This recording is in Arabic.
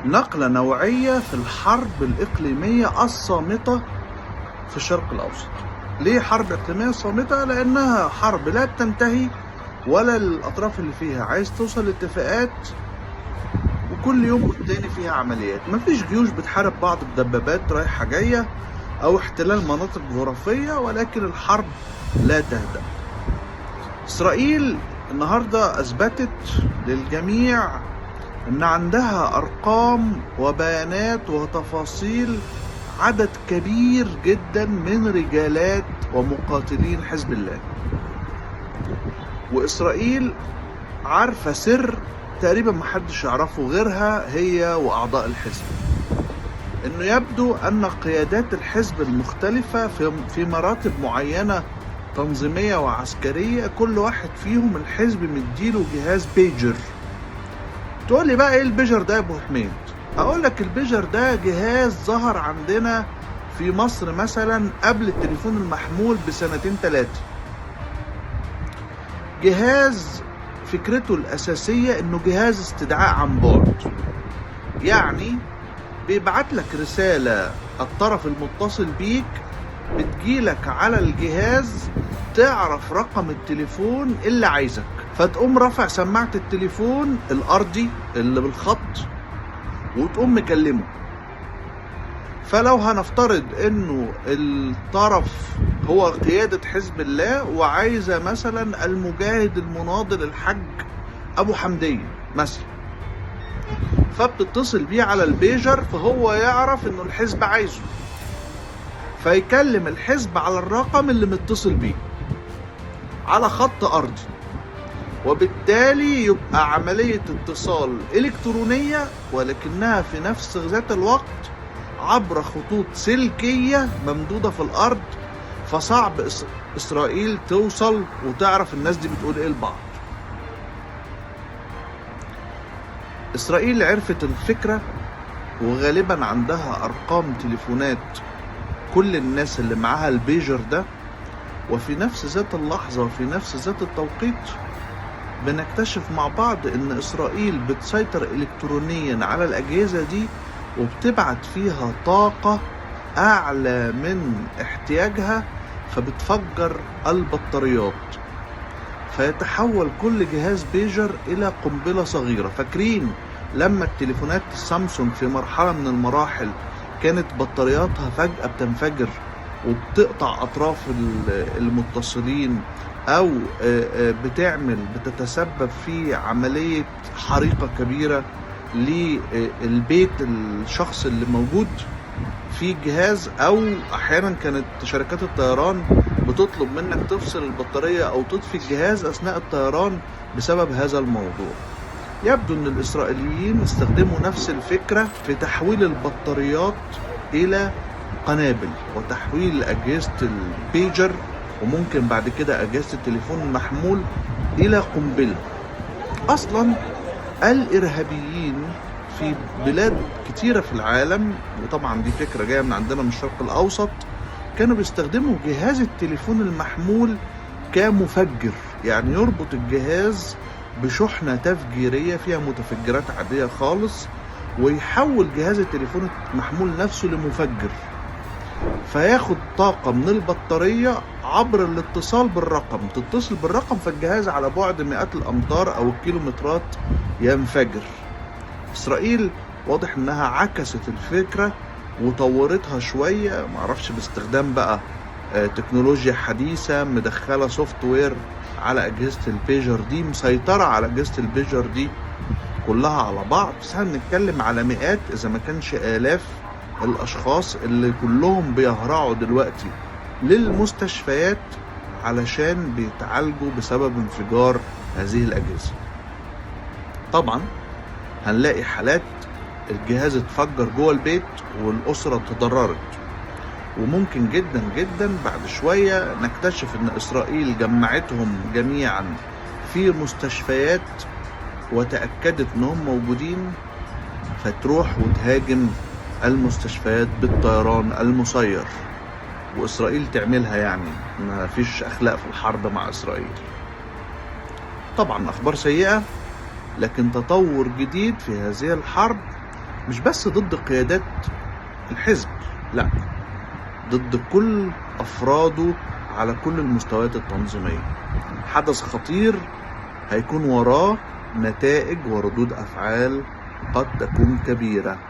نقلة نوعية في الحرب الإقليمية الصامتة في الشرق الأوسط. ليه حرب إقليمية صامتة؟ لأنها حرب لا بتنتهي ولا الأطراف اللي فيها عايز توصل لاتفاقات، وكل يوم والتاني فيها عمليات. مفيش جيوش بتحارب بعض بدبابات رايحة جاية أو احتلال مناطق جغرافية، ولكن الحرب لا تهدأ. إسرائيل النهاردة أثبتت للجميع إن عندها أرقام وبيانات وتفاصيل عدد كبير جدا من رجالات ومقاتلين حزب الله. وإسرائيل عارفة سر تقريبا محدش يعرفه غيرها هي وأعضاء الحزب، إنه يبدو أن قيادات الحزب المختلفة في مراتب معينة تنظيمية وعسكرية، كل واحد فيهم الحزب مديله جهاز بيجر. تقول لي بقى ايه البيجر ده يا ابو حميد؟ اقول لك البيجر ده جهاز ظهر عندنا في مصر مثلا قبل التليفون المحمول بسنتين 3. جهاز فكرته الاساسية انه جهاز استدعاء عن بعد، يعني بيبعت لك رسالة الطرف المتصل بيك بتجيلك على الجهاز، تعرف رقم التليفون اللي عايزك، فتقوم رافع سماعة التليفون الأرضي اللي بالخط وتقوم مكلمه. فلو هنفترض انه الطرف هو قيادة حزب الله وعايزة مثلا المجاهد المناضل الحاج أبو حمدية مثلا، فبتتصل بيه على البيجر، فهو يعرف انه الحزب عايزه، فيكلم الحزب على الرقم اللي متصل بيه على خط أرضي، وبالتالي يبقى عملية اتصال إلكترونية، ولكنها في نفس ذات الوقت عبر خطوط سلكية ممدودة في الأرض، فصعب إسرائيل توصل وتعرف الناس دي بتقول إيه لبعض. إسرائيل عرفت الفكرة، وغالبا عندها أرقام تليفونات كل الناس اللي معاها البيجر ده، وفي نفس ذات اللحظة وفي نفس ذات التوقيت بنكتشف مع بعض ان اسرائيل بتسيطر الكترونيا على الاجهزة دي، وبتبعت فيها طاقة اعلى من احتياجها، فبتفجر البطاريات، فيتحول كل جهاز بيجر الى قنبلة صغيرة. فاكرين لما التليفونات السامسونج في مرحلة من المراحل كانت بطارياتها فجأة بتنفجر وبتقطع اطراف المتصلين، او بتتسبب في عملية حريقة كبيرة للبيت الشخص اللي موجود في الجهاز، او احيانا كانت شركات الطيران بتطلب منك تفصل البطارية او تطفي الجهاز اثناء الطيران بسبب هذا الموضوع. يبدو ان الاسرائيليين استخدموا نفس الفكرة في تحويل البطاريات الى قنابل، وتحويل اجهزة البيجر وممكن بعد كده اجهزة التليفون المحمول الى قنبلة. اصلا الارهابيين في بلاد كتيرة في العالم، وطبعا دي فكرة جاية من عندنا من الشرق الاوسط، كانوا بيستخدموا جهاز التليفون المحمول كمفجر، يعني يربط الجهاز بشحنة تفجيرية فيها متفجرات عادية خالص، ويحول جهاز التليفون المحمول نفسه لمفجر، فياخد طاقة من البطارية عبر الاتصال بالرقم. تتصل بالرقم فالجهاز على بعد مئات الأمتار أو الكيلومترات ينفجر. إسرائيل واضح إنها عكست الفكرة وطورتها شوية، معرفش باستخدام بقى تكنولوجيا حديثة مدخلة سوفت وير على أجهزة البيجر دي، مسيطرة على أجهزة البيجر دي كلها على بعض. بس هنتكلم على مئات إذا ما كانش آلاف الاشخاص اللي كلهم بيهرعوا دلوقتي للمستشفيات علشان بيتعالجوا بسبب انفجار هذه الاجهزة. طبعا هنلاقي حالات الجهاز اتفجر جوه البيت والاسرة تضررت، وممكن جدا جدا بعد شوية نكتشف ان اسرائيل جمعتهم جميعا في مستشفيات وتأكدت انهم موجودين، فتروح وتهاجم المستشفيات بالطيران المسير، وإسرائيل تعملها. يعني ما فيش أخلاق في الحرب مع إسرائيل. طبعا أخبار سيئة، لكن تطور جديد في هذه الحرب مش بس ضد قيادات الحزب، لا، ضد كل أفراده على كل المستويات التنظيمية. حدث خطير هيكون وراه نتائج وردود أفعال قد تكون كبيرة.